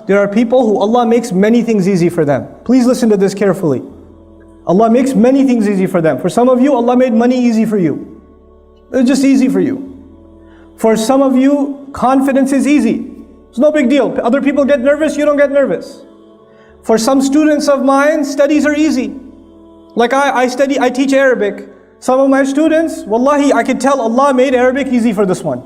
there are people who Allah makes many things easy for them. Please listen to this carefully. Allah makes many things easy for them. For some of you, Allah made money easy for you. It's just easy for you. For some of you, confidence is easy. It's no big deal. Other people get nervous, you don't get nervous. For some students of mine, studies are easy. Like I teach Arabic. Some of my students, wallahi, I can tell Allah made Arabic easy for this one.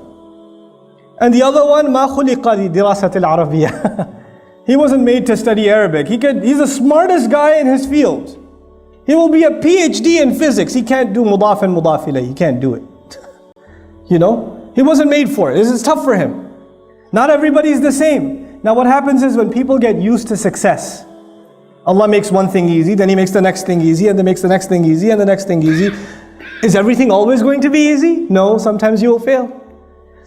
And the other one, ما خلق لدراسة العربية. He wasn't made to study Arabic. He's the smartest guy in his field. He will be a PhD in physics. He can't do mudaf and mudaf ilayh. He can't do it. You know, he wasn't made for it. This is tough for him. Not everybody is the same. Now what happens is when people get used to success, Allah makes one thing easy, then He makes the next thing easy, and then makes the next thing easy, and the next thing easy. Is everything always going to be easy? No, sometimes you will fail.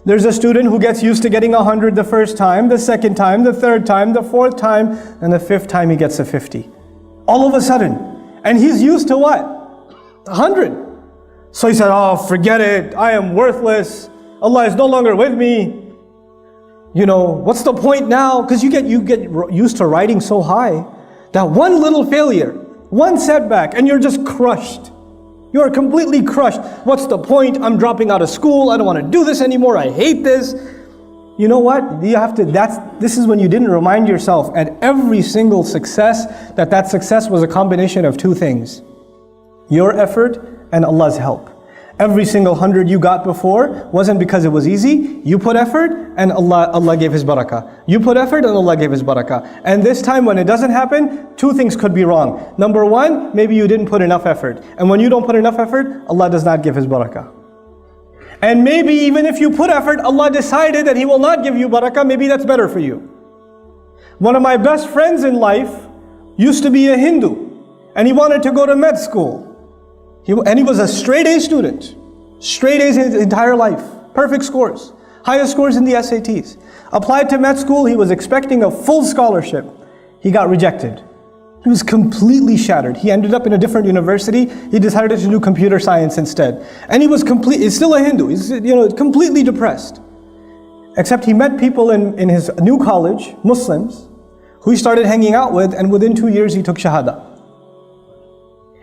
There's a student who gets used to getting 100 the first time, the second time, the third time, the fourth time, and the fifth time he gets a 50. All of a sudden. And he's used to what? 100. So he said, oh, forget it. I am worthless. Allah is no longer with me. You know, what's the point now? Because you get used to riding so high that one little failure, one setback, and you're just crushed. You are completely crushed. What's the point? I'm dropping out of school. I don't want to do this anymore. I hate this. You know what? This is when you didn't remind yourself at every single success that success was a combination of two things. Your effort and Allah's help. Every single 100 you got before wasn't because it was easy. You put effort and Allah gave His barakah. You put effort and Allah gave His barakah. And this time when it doesn't happen, two things could be wrong. Number one, maybe you didn't put enough effort. And when you don't put enough effort, Allah does not give His barakah. And maybe even if you put effort, Allah decided that He will not give you barakah, maybe that's better for you. One of my best friends in life used to be a Hindu. And he wanted to go to med school. And he was a straight A student. Straight A's his entire life. Perfect scores. Highest scores in the SATs. Applied to med school, he was expecting a full scholarship. He got rejected. He was completely shattered. He ended up in a different university. He decided to do computer science instead. And he was he's still a Hindu. He's completely depressed. Except he met people in his new college, Muslims, who he started hanging out with, and within 2 years he took Shahada.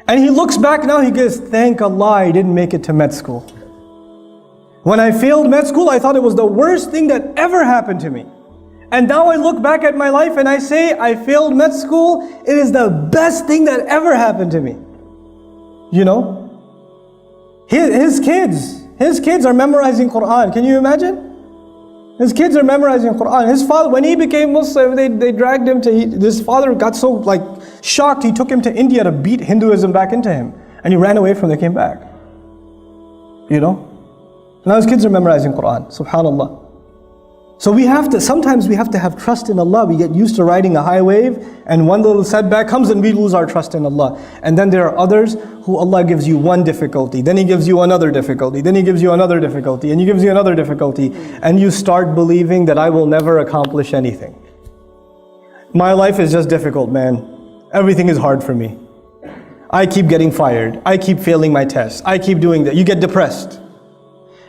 And he looks back now, he goes, thank Allah I didn't make it to med school. When I failed med school, I thought it was the worst thing that ever happened to me. And now I look back at my life and I say, I failed med school, it is the best thing that ever happened to me. You know? His kids are memorizing Quran. Can you imagine? His kids are memorizing Quran. His father, when he became Muslim, they dragged him to, his father got so shocked, he took him to India to beat Hinduism back into him. And he ran away from there, came back. You know? Now his kids are memorizing Quran, subhanallah. So sometimes we have to have trust in Allah. We get used to riding a high wave, and one little setback comes and we lose our trust in Allah. And then there are others who Allah gives you one difficulty, then He gives you another difficulty, then He gives you another difficulty, and He gives you another difficulty, and you start believing that I will never accomplish anything. My life is just difficult, man. Everything is hard for me. I keep getting fired. I keep failing my tests. I keep doing that. You get depressed.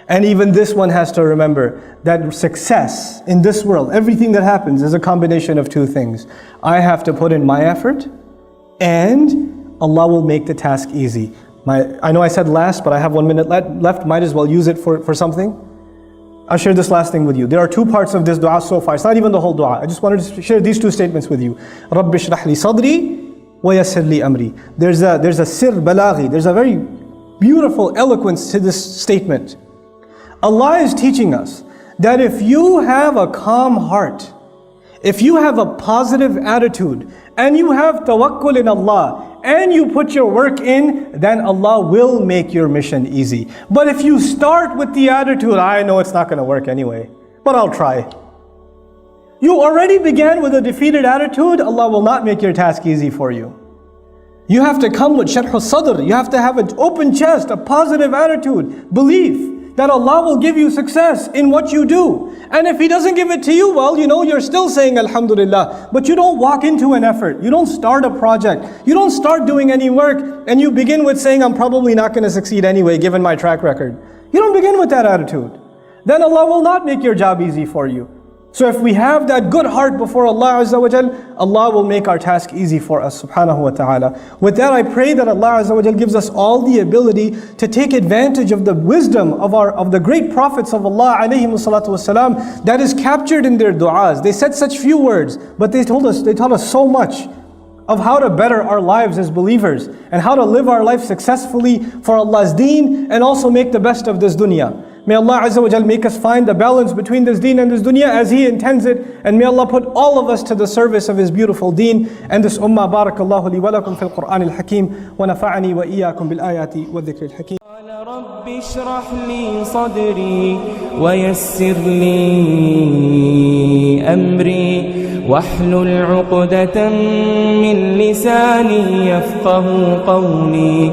And even this one has to remember that success in this world, everything that happens is a combination of two things. I have to put in my effort, and Allah will make the task easy. I know I said last, but I have 1 minute left. Might as well use it for something. I'll share this last thing with you. There are two parts of this dua so far. It's not even the whole dua. I just wanted to share these two statements with you. Rabbi shrah li sadri wa yassir li amri. There's a sir balaghi. There's a very beautiful eloquence to this statement. Allah is teaching us that if you have a calm heart, if you have a positive attitude, and you have tawakkul in Allah, and you put your work in, then Allah will make your mission easy. But if you start with the attitude, I know it's not going to work anyway, but I'll try. You already began with a defeated attitude, Allah will not make your task easy for you. You have to come with sharh al-sadr, you have to have an open chest, a positive attitude, belief that Allah will give you success in what you do. And if He doesn't give it to you, well, you're still saying Alhamdulillah, but you don't walk into an effort. You don't start a project. You don't start doing any work, and you begin with saying, I'm probably not going to succeed anyway, given my track record. You don't begin with that attitude. Then Allah will not make your job easy for you. So if we have that good heart before Allah Azza wa Jal, Allah will make our task easy for us, subhanahu wa ta'ala. With that, I pray that Allah Azza wa Jal gives us all the ability to take advantage of the wisdom of the great prophets of Allah alayhimu salatu wasalam that is captured in their du'as. They said such few words, but they taught us so much of how to better our lives as believers and how to live our life successfully for Allah's deen and also make the best of this dunya. May Allah Azza wa Jal make us find the balance between this deen and this dunya as He intends it, and may Allah put all of us to the service of His beautiful deen and this ummah. Barakallahu li wa lakum fil Qur'an al-Hakim wa nafa'ani wa iyyakum bil ayati wa dhikri al-Hakim. رب اشرح لي صدري ويسر لي أمري واحلل عقدة من لساني يفقه قولي